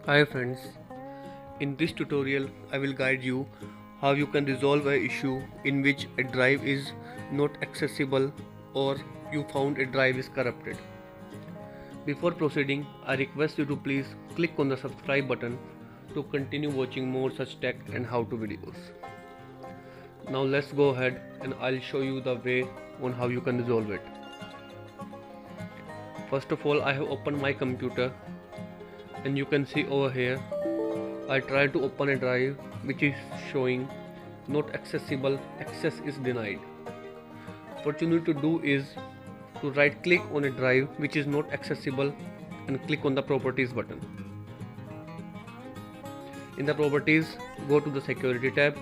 Hi friends, in this tutorial I will guide you how you can resolve an issue in which a drive is not accessible or you found a drive is corrupted. Before proceeding, I request you to please click on the subscribe button to continue watching more such tech and how-to videos. Now let's go ahead and I'll show you the way on how you can resolve it. First of all, I have opened my computer and you can see over here I try to open a drive which is showing not accessible, access is denied. What you need to do is to right click on a drive which is not accessible and click on the properties button. In the properties, go to the security tab.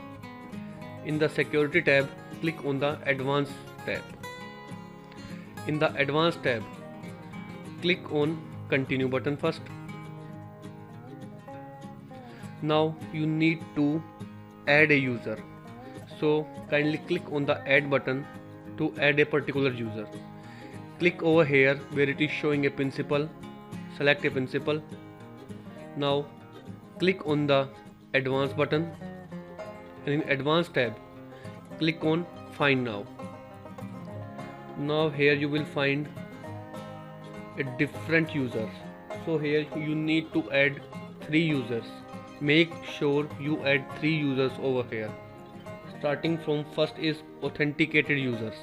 In the security tab, click on the advanced tab. In the advanced tab, click on continue button first. Now you need to add a user, so kindly click on the add button to add a particular user. Click over here where it is showing a principal, select a principal. Now click on the advanced button and in advanced tab click on find now. Now here you will find a different user, so here you need to add 3 users. Make sure you add 3 users over here. Starting from first is authenticated users.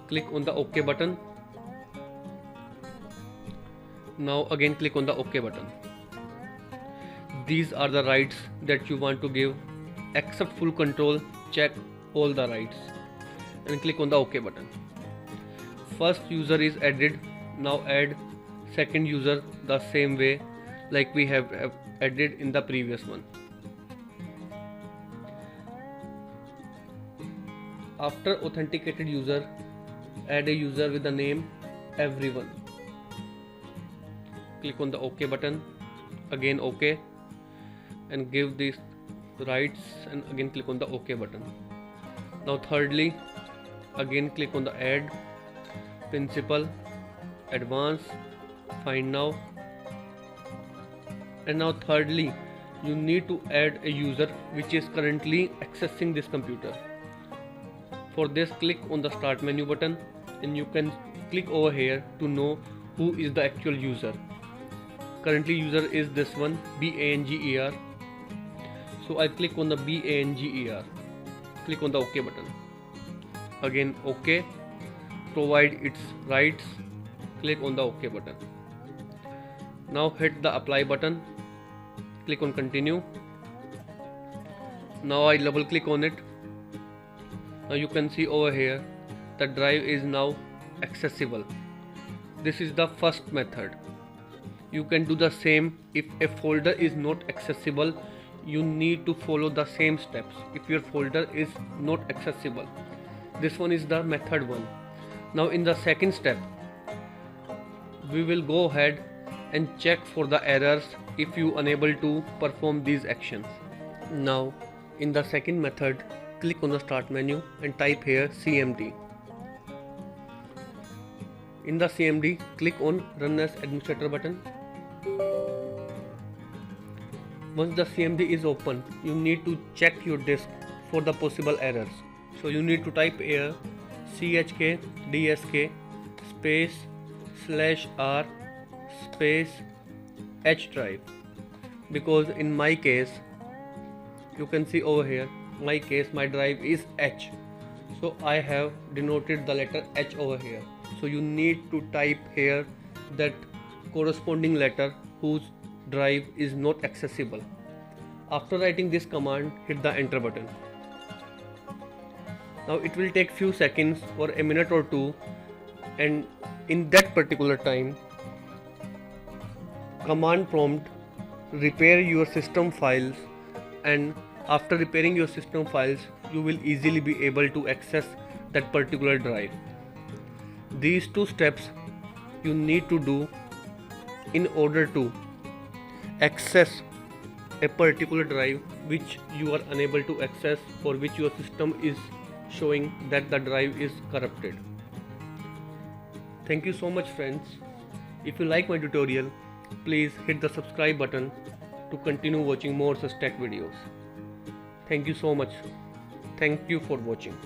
Click on the OK button. Now again click on the OK button. These are the rights that you want to give. Accept full control, check all the rights and click on the OK button. First user is added. Now add second user the same way like we have added in the previous one. After authenticated user, add a user with the name everyone. Click on the OK button, again OK, and give these rights and again click on the OK button. Now thirdly, again click on the add, principal, advanced, find now. And now thirdly, you need to add a user which is currently accessing this computer. For this, click on the start menu button and you can click over here to know who is the actual user. Currently user is this one, BANGER. So I click on the BANGER. Click on the OK button. Again OK. Provide its rights. Click on the OK button. Now hit the apply button. Click on continue. Now I double click on it. Now you can see over here the drive is now accessible. This is the first method. You can do the same if a folder is not accessible. You need to follow the same steps if your folder is not accessible. This one is the method 1. Now in the second step, we will go ahead and check for the errors if you unable to perform these actions. Now in the second method, click on the start menu and type here CMD. In the CMD, click on run as administrator button. Once the CMD is open, you need to check your disk for the possible errors. So you need to type here chkdsk space /r space H drive, because in my case you can see over here my drive is H, so I have denoted the letter H over here. So you need to type here that corresponding letter whose drive is not accessible. After writing this command, hit the enter button. Now it will take few seconds or a minute or two, and in that particular time command prompt repair your system files, and after repairing your system files you will easily be able to access that particular drive. These 2 steps you need to do in order to access a particular drive which you are unable to access, for which your system is showing that the drive is corrupted. Thank you so much friends. If you like my tutorial, Please hit the subscribe button to continue watching more such tech videos. Thank you so much. Thank you for watching.